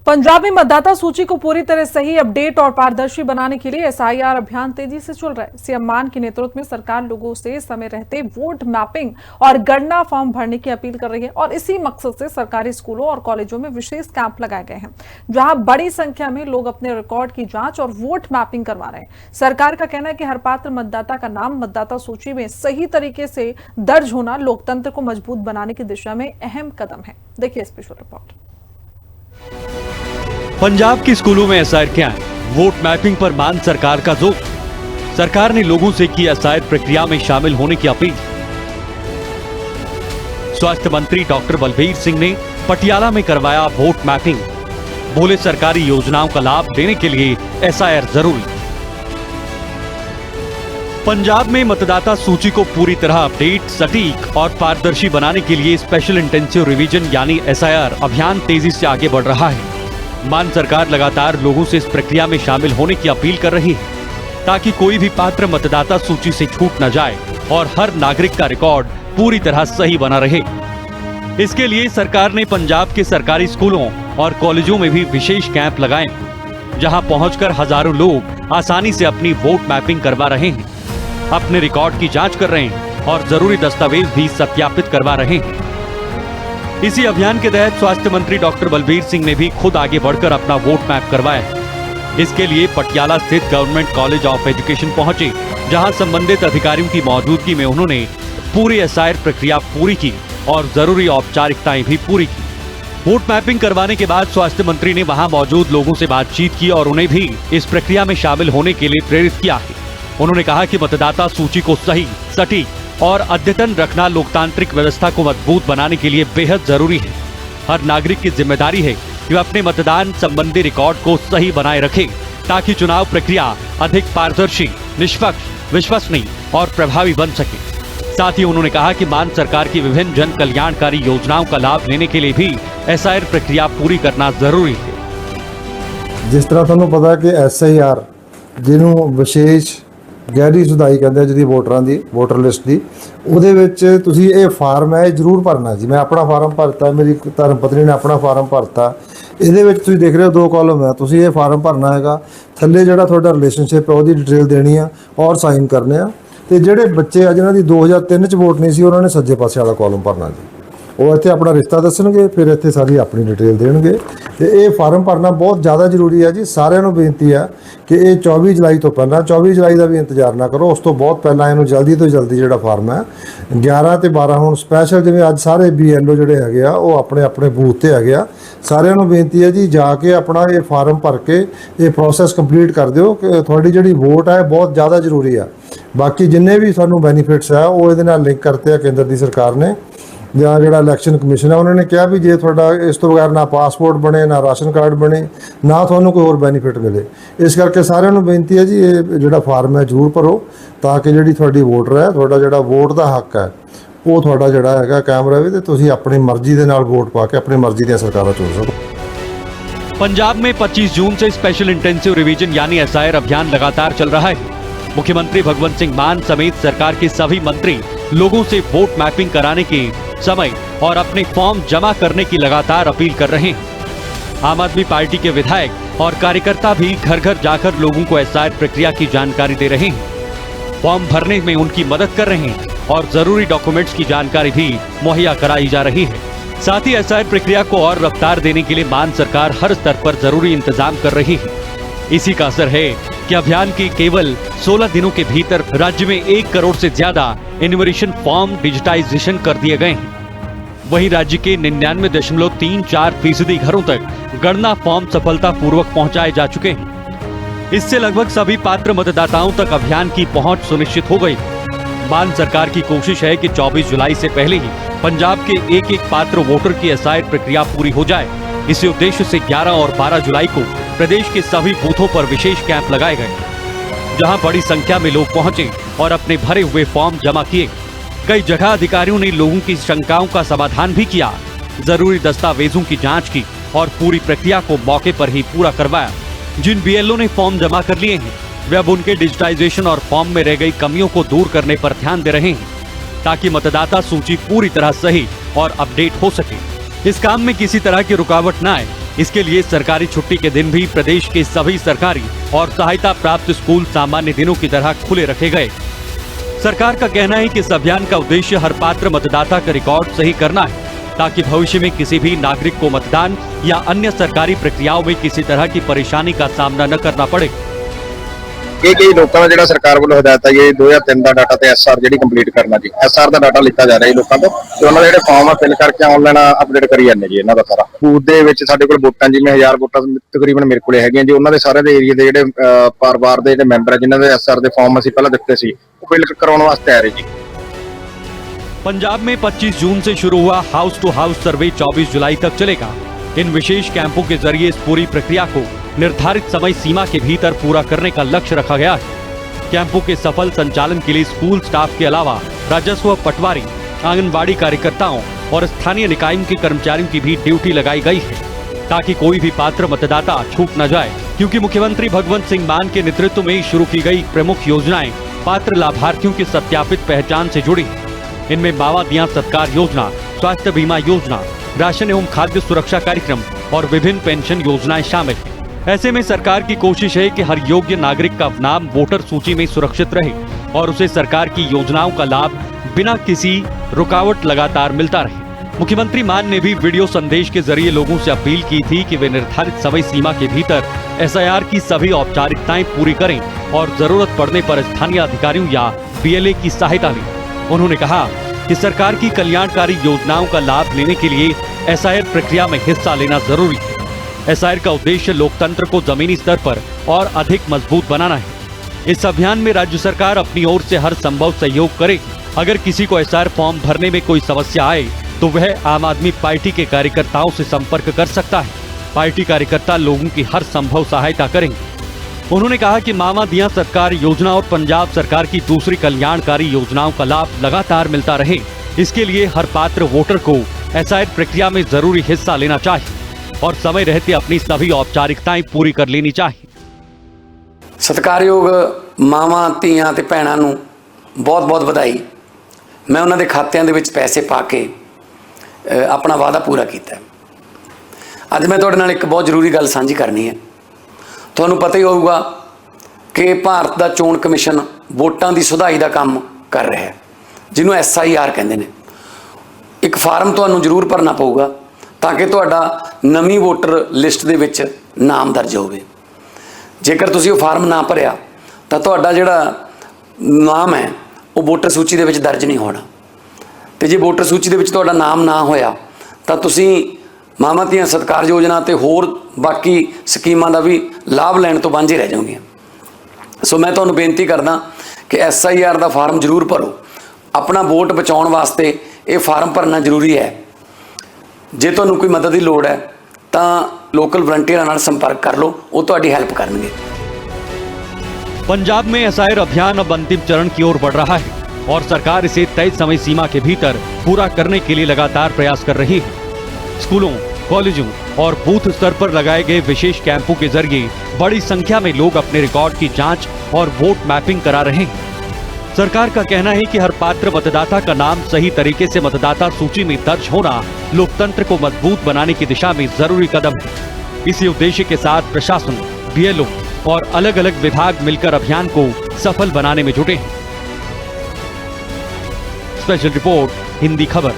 पंजाब में मतदाता सूची को पूरी तरह सही, अपडेट और पारदर्शी बनाने के लिए एसआईआर अभियान तेजी से चल रहा है। सीएम मान के नेतृत्व में सरकार लोगों से समय रहते वोट मैपिंग और गणना फॉर्म भरने की अपील कर रही है और इसी मकसद से सरकारी स्कूलों और कॉलेजों में विशेष कैंप लगाए गए हैं, जहां बड़ी संख्या में लोग अपने रिकॉर्ड की जांच और वोट मैपिंग करवा रहे हैं। सरकार का कहना है कि हर पात्र मतदाता का नाम मतदाता सूची में सही तरीके से दर्ज होना लोकतंत्र को मजबूत बनाने की दिशा में अहम कदम है। देखिए स्पेशल रिपोर्ट। पंजाब के स्कूलों में एसआईआर क्या है? वोट मैपिंग पर मान सरकार का जोर। सरकार ने लोगों से की एसआईआर प्रक्रिया में शामिल होने की अपील। स्वास्थ्य मंत्री डॉक्टर बलबीर सिंह ने पटियाला में करवाया वोट मैपिंग। बोले सरकारी योजनाओं का लाभ लेने के लिए एसआईआर जरूरी। पंजाब में मतदाता सूची को पूरी तरह अपडेट, सटीक और पारदर्शी बनाने के लिए स्पेशल इंटेंसिव रिवीजन यानी एसआईआर अभियान तेजी से आगे बढ़ रहा है। मान सरकार लगातार लोगों से इस प्रक्रिया में शामिल होने की अपील कर रही है, ताकि कोई भी पात्र मतदाता सूची से छूट न जाए और हर नागरिक का रिकॉर्ड पूरी तरह सही बना रहे। इसके लिए सरकार ने पंजाब के सरकारी स्कूलों और कॉलेजों में भी विशेष कैंप लगाए, जहां पहुंचकर हजारों लोग आसानी से अपनी वोट मैपिंग करवा रहे हैं, अपने रिकॉर्ड की जांच कर रहे हैं और जरूरी दस्तावेज भी सत्यापित करवा रहे हैं। इसी अभियान के तहत स्वास्थ्य मंत्री डॉक्टर बलबीर सिंह ने भी खुद आगे बढ़कर अपना वोट मैप करवाया। इसके लिए पटियाला स्थित गवर्नमेंट कॉलेज ऑफ एजुकेशन पहुंचे, जहां संबंधित अधिकारियों की मौजूदगी में उन्होंने पूरी एसआईआर प्रक्रिया पूरी की और जरूरी औपचारिकताएं भी पूरी की। वोट मैपिंग करवाने के बाद स्वास्थ्य मंत्री ने वहां मौजूद लोगों से बातचीत की और उन्हें भी इस प्रक्रिया में शामिल होने के लिए प्रेरित किया है। उन्होंने कहा कि मतदाता सूची को सही, सटीक और अद्यतन रखना लोकतांत्रिक व्यवस्था को मजबूत बनाने के लिए बेहद जरूरी है। हर नागरिक की जिम्मेदारी है कि वह अपने मतदान संबंधी रिकॉर्ड को सही बनाए रखे, ताकि चुनाव प्रक्रिया अधिक पारदर्शी, निष्पक्ष, विश्वसनीय और प्रभावी बन सके। साथ ही उन्होंने कहा कि मान सरकार की विभिन्न जन कल्याणकारी योजनाओं का लाभ लेने के लिए भी एसआईआर प्रक्रिया पूरी करना जरूरी है। जिस तरह तुहानूं पता है कि एसआईआर जिन्हों विशेष गहरी सुधाई कहते हैं जी वोटरां की वोटर लिस्ट की, ਉਹਦੇ ਵਿੱਚ ਤੁਸੀਂ ਇਹ ਫਾਰਮ ਹੈ ਜ਼ਰੂਰ ਭਰਨਾ ਜੀ। ਮੈਂ ਆਪਣਾ ਫਾਰਮ ਭਰਤਾ, ਮੇਰੀ ਧਰਮ ਪਤਨੀ ਨੇ ਆਪਣਾ ਫਾਰਮ ਭਰਤਾ। ਇਹਦੇ ਵਿੱਚ ਤੁਸੀਂ ਦੇਖ ਰਹੇ ਹੋ 2 ਕਾਲਮ ਹੈ, ਤੁਸੀਂ ਇਹ ਫਾਰਮ ਭਰਨਾ ਹੈਗਾ। ਥੱਲੇ ਜਿਹੜਾ ਤੁਹਾਡਾ ਰਿਲੇਸ਼ਨਸ਼ਿਪ ਹੈ ਉਹਦੀ ਡਿਟੇਲ ਦੇਣੀ ਆ ਔਰ ਸਾਈਨ ਕਰਨੇ ਆ। ਤੇ ਜਿਹੜੇ ਬੱਚੇ ਆ ਜਿਨ੍ਹਾਂ ਦੀ 2003 ਚ ਵੋਟ ਨਹੀਂ ਸੀ, ਉਹਨਾਂ ਨੇ ਸੱਜੇ ਪਾਸੇ ਵਾਲਾ ਕਾਲਮ ਭਰਨਾ ਜੀ। ਉਹ ਇੱਥੇ ਆਪਣਾ ਰਿਸ਼ਤਾ ਦੱਸਣਗੇ, ਫਿਰ ਇੱਥੇ ਸਾਰੀ ਆਪਣੀ ਡਿਟੇਲ ਦੇਣਗੇ। ਤੇ ਇਹ ਫਾਰਮ ਭਰਨਾ ਬਹੁਤ ਜ਼ਿਆਦਾ ਜ਼ਰੂਰੀ ਹੈ ਜੀ। ਸਾਰਿਆਂ ਨੂੰ ਬੇਨਤੀ ਆ ਕਿ ਇਹ 24 ਜੁਲਾਈ ਤੋਂ ਪਹਿਲਾਂ, 24 ਜੁਲਾਈ ਦਾ ਵੀ ਇੰਤਜ਼ਾਰ ਨਾ ਕਰੋ, ਉਸ ਤੋਂ ਬਹੁਤ ਪਹਿਲਾਂ ਇਹਨੂੰ ਜਲਦੀ ਤੋਂ ਜਲਦੀ ਜਿਹੜਾ ਫਾਰਮ ਹੈ 11 ਤੇ 12 ਹੁਣ ਸਪੈਸ਼ਲ ਜਿਵੇਂ ਅੱਜ ਸਾਰੇ BLO ਜਿਹੜੇ ਹੈਗੇ ਆ ਉਹ ਆਪਣੇ ਆਪਣੇ ਬੂਥ ਤੇ ਹੈਗੇ ਆ। ਸਾਰਿਆਂ ਨੂੰ ਬੇਨਤੀ ਹੈ ਜੀ, ਜਾ ਕੇ ਆਪਣਾ ਇਹ ਫਾਰਮ ਭਰ ਕੇ ਇਹ ਪ੍ਰੋਸੈਸ ਕੰਪਲੀਟ ਕਰ ਦਿਓ ਕਿ ਤੁਹਾਡੀ ਜਿਹੜੀ ਵੋਟ ਹੈ ਬਹੁਤ ਜ਼ਿਆਦਾ ਜ਼ਰੂਰੀ ਆ। ਬਾਕੀ ਜਿੰਨੇ ਵੀ ਸਾਨੂੰ ਬੈਨੀਫਿਟਸ ਆ ਉਹ ਇਹਦੇ ਨਾਲ ਲਿੰਕ ਕਰਤੇ ਆ ਕੇਂਦਰ ਦੀ ਸਰਕਾਰ ਨੇ ਜਾਂ ਜਿਹੜਾ ਇਲੈਕਸ਼ਨ ਕਮਿਸ਼ਨ ਹੈ ਉਹਨਾਂ ਨੇ ਕਿਹਾ ਵੀ ਜੇ ਤੁਹਾਡਾ ਇਸ ਤੋਂ ਬਗੈਰ ਨਾ ਪਾਸਪੋਰਟ ਬਣੇ, ਨਾ ਰਾਸ਼ਨ ਕਾਰਡ ਬਣੇ, ਨਾ ਤੁਹਾਨੂੰ ਕੋਈ ਹੋਰ ਬੈਨੀਫਿਟ ਮਿਲੇ। ਇਸ ਕਰਕੇ ਸਾਰਿਆਂ ਨੂੰ ਬੇਨਤੀ ਹੈ ਜੀ ਇਹ ਜਿਹੜਾ ਫਾਰਮ ਹੈ ਜ਼ਰੂਰ ਭਰੋ, ਤਾਂ ਕਿ ਜਿਹੜੀ ਤੁਹਾਡੀ ਵੋਟਰ ਹੈ, ਤੁਹਾਡਾ ਜਿਹੜਾ ਵੋਟ ਦਾ ਹੱਕ ਹੈ ਉਹ ਤੁਹਾਡਾ ਜਿਹੜਾ ਹੈਗਾ ਕਾਇਮ ਰਹੇ ਤੇ ਤੁਸੀਂ ਆਪਣੀ ਮਰਜ਼ੀ ਦੇ ਨਾਲ ਵੋਟ ਪਾ ਕੇ ਆਪਣੀ ਮਰਜ਼ੀ ਦੀਆਂ ਸਰਕਾਰਾਂ ਚੁਣ ਸਕੋ। पंजाब में 25 जून से स्पेशल इंटेंसिव रिवीजन यानी एसआईआर अभियान लगातार चल रहा है। मुख्यमंत्री भगवंत सिंह मान समेत सरकार के सभी मंत्री लोगों से वोट मैपिंग कराने के समय और अपने फॉर्म जमा करने की लगातार अपील कर रहे हैं। आम आदमी पार्टी के विधायक और कार्यकर्ता भी घर घर जाकर लोगों को एसआईआर प्रक्रिया की जानकारी दे रहे हैं, फॉर्म भरने में उनकी मदद कर रहे हैं और जरूरी डॉक्यूमेंट्स की जानकारी भी मुहैया कराई जा रही है। साथ ही एसआईआर प्रक्रिया को और रफ्तार देने के लिए मान सरकार हर स्तर पर जरूरी इंतजाम कर रही है। इसी का असर है कि अभियान के केवल 16 दिनों के भीतर राज्य में 1 करोड़ से ज्यादा एन्यूमरेशन फॉर्म डिजिटाइजेशन कर दिए गए हैं। वहीं राज्य के 99.34% घरों तक गणना फॉर्म सफलतापूर्वक पहुंचाए जा चुके हैं। इससे लगभग सभी पात्र मतदाताओं तक अभियान की पहुंच सुनिश्चित हो गई। मान सरकार की कोशिश है कि 24 जुलाई से पहले ही पंजाब के एक एक पात्र वोटर की एसआईआर प्रक्रिया पूरी हो जाए। इसी उद्देश्य से 11 और 12 जुलाई को प्रदेश के सभी बूथों पर विशेष कैंप लगाए गए, जहां बड़ी संख्या में लोग पहुंचे और अपने भरे हुए फॉर्म जमा किए। कई जगह अधिकारियों ने लोगों की शंकाओं का समाधान भी किया, जरूरी दस्तावेजों की जांच की और पूरी प्रक्रिया को मौके पर ही पूरा करवाया। जिन BLO ने फॉर्म जमा कर लिए हैं, वे अब उनके डिजिटाइजेशन और फॉर्म में रह गई कमियों को दूर करने पर ध्यान दे रहे हैं, ताकि मतदाता सूची पूरी तरह सही और अपडेट हो सके। इस काम में किसी तरह की रुकावट न आए इसके लिए सरकारी छुट्टी के दिन भी प्रदेश के सभी सरकारी और सहायता प्राप्त स्कूल सामान्य दिनों की तरह खुले रखे गए। सरकार का कहना है कि इस अभियान का उद्देश्य हर पात्र मतदाता का रिकॉर्ड सही करना है, ताकि भविष्य में किसी भी नागरिक को मतदान या अन्य सरकारी प्रक्रियाओं में किसी तरह की परेशानी का सामना न करना पड़े। कई लोगों का ਜਿਹੜਾ ਸਰਕਾਰ ਵੱਲੋਂ ਹਦਾਇਤ ਹੈ ਇਹ 2003 ਦਾ ਡਾਟਾ ਤੇ ਐਸਆਰ ਜਿਹੜੀ ਕੰਪਲੀਟ ਕਰਨਾ ਜੀ ਐਸਆਰ ਦਾ ਡਾਟਾ ਲਿੱਤਾ ਜਾ ਰਿਹਾ ਜੀ ਲੋਕਾਂ ਤੋਂ ਤੇ ਉਹਨਾਂ ਦੇ ਜਿਹੜੇ ਫਾਰਮ ਆ ਫਿਲ ਕਰਕੇ ਆਨਲਾਈਨ ਅਪਡੇਟ ਕਰੀ ਜਾਂਦੇ ਜੀ ਇਹਨਾਂ ਦਾ ਸਾਰਾ ਬੂਥ ਦੇ ਵਿੱਚ ਸਾਡੇ ਕੋਲ ਵੋਟਾਂ ਜਿਵੇਂ 1000 ਵੋਟਾਂ ਤਕਰੀਬਨ ਮੇਰੇ ਕੋਲੇ ਹੈਗੀਆਂ ਜੀ ਉਹਨਾਂ ਦੇ ਸਾਰੇ ਦੇ ਏਰੀਆ ਦੇ ਜਿਹੜੇ ਪਰਿਵਾਰ ਦੇ ਜਿਹੜੇ ਮੈਂਬਰ ਆ ਜਿਨ੍ਹਾਂ ਦੇ ਐਸਆਰ ਦੇ ਫਾਰਮ ਅਸੀਂ ਪਹਿਲਾਂ ਦਿੱਤੇ ਸੀ ਉਹ ਫਿਲ ਕਰਾਉਣ ਵਾਸਤੇ ਆ ਰਹੇ ਜੀ। पंजाब में 25 जून से शुरू हुआ हाउस टू हाउस सर्वे 24 जुलाई तक चलेगा। इन विशेष कैंपों के जरिए इस पूरी प्रक्रिया को निर्धारित समय सीमा के भीतर पूरा करने का लक्ष्य रखा गया है। कैंपों के सफल संचालन के लिए स्कूल स्टाफ के अलावा राजस्व पटवारी, आंगनबाड़ी कार्यकर्ताओं और स्थानीय निकायों के कर्मचारियों की भी ड्यूटी लगाई गई है, ताकि कोई भी पात्र मतदाता छूट न जाए। क्योंकि मुख्यमंत्री भगवंत सिंह मान के नेतृत्व में शुरू की गई प्रमुख योजनाएं पात्र लाभार्थियों की सत्यापित पहचान से जुड़ी। इनमें मावा दिया सत्कार योजना, स्वास्थ्य बीमा योजना, राशन एवं खाद्य सुरक्षा कार्यक्रम और विभिन्न पेंशन योजनाएं शामिल हैं। ऐसे में सरकार की कोशिश है कि हर योग्य नागरिक का नाम वोटर सूची में सुरक्षित रहे और उसे सरकार की योजनाओं का लाभ बिना किसी रुकावट लगातार मिलता रहे। मुख्यमंत्री मान ने भी वीडियो संदेश के जरिए लोगों से अपील की थी कि वे निर्धारित समय सीमा के भीतर एसआईआर की सभी औपचारिकताएं पूरी करें और जरूरत पड़ने पर स्थानीय अधिकारियों या बीएलए की सहायता लें। उन्होंने कहा कि सरकार की कल्याणकारी योजनाओं का लाभ लेने के लिए एसआईआर प्रक्रिया में हिस्सा लेना जरूरी है। एसआईआर का उद्देश्य लोकतंत्र को जमीनी स्तर पर और अधिक मजबूत बनाना है। इस अभियान में राज्य सरकार अपनी ओर से हर संभव सहयोग करे। अगर किसी को एसआईआर फॉर्म भरने में कोई समस्या आए तो वह आम आदमी पार्टी के कार्यकर्ताओं से संपर्क कर सकता है। पार्टी कार्यकर्ता लोगों की हर संभव सहायता करेंगे। उन्होंने कहा कि मामा दिया सरकार योजना और पंजाब सरकार की दूसरी कल्याणकारी योजनाओं का लाभ लगातार मिलता रहे, इसके लिए हर पात्र वोटर को एसआईआर प्रक्रिया में जरूरी हिस्सा लेना चाहिए और समय रहते अपनी सभी औपचारिकताएं पूरी कर लेनी चाहिए। सत्कारयोग मावां धीआं ते भैणां नूं बहुत बहुत बधाई। मैं उन्हां दे खात्यां दे विच पैसे पा के अपना वादा पूरा किया। अज मैं तुहाडे नाल एक बहुत जरूरी गल साझी करनी है। तुहानूं पता ही होगा कि भारत दा चोण कमिशन वोटां दी सुधाई दा काम कर रहा है, जिन्होंने SIR कहते हैं। एक फार्म तुहानूं जरूर भरना पऊगा ताकि तुहाडा नवीं वोटर लिस्ट दे विच नाम दर्ज होवे। जेकर तुसीं वो फार्म ना भरिया तो तुहाडा जिहड़ा नाम है वो वोटर सूची दे विच दर्ज नहीं होना, तो जे वोटर सूची दे विच तुहाडा नाम ना होया तो तुसीं मामा धीआं सत्कार योजना ते होर बाकी स्कीमां दा भी लाभ लैण तो वांझे रह जाओगे। सो मैं तुहानूं बेनती करदा कि SIR दा फार्म जरूर भरो। अपना वोट बचाउण वास्ते ये फार्म भरना जरूरी है। जे तुहानूं कोई मदद की लोड़ है तो लोकल वलंटियरां नाल संपर्क कर लो, वो तुहाडी हैल्प करनगे। पंजाब में एसआईआर अभियान अब अंतिम चरण की ओर बढ़ रहा है और सरकार इसे तय समय सीमा के भीतर पूरा करने के लिए लगातार प्रयास कर रही है। स्कूलों, कॉलेजों और बूथ स्तर पर लगाए गए विशेष कैंपों के जरिए बड़ी संख्या में लोग अपने रिकॉर्ड की जांच और वोट मैपिंग करा रहे हैं। सरकार का कहना है कि हर पात्र मतदाता का नाम सही तरीके से मतदाता सूची में दर्ज होना लोकतंत्र को मजबूत बनाने की दिशा में जरूरी कदम है। इसी उद्देश्य के साथ प्रशासन, बीएलओ और अलग अलग विभाग मिलकर अभियान को सफल बनाने में जुटे हैं। स्पेशल रिपोर्ट, हिंदी खबर।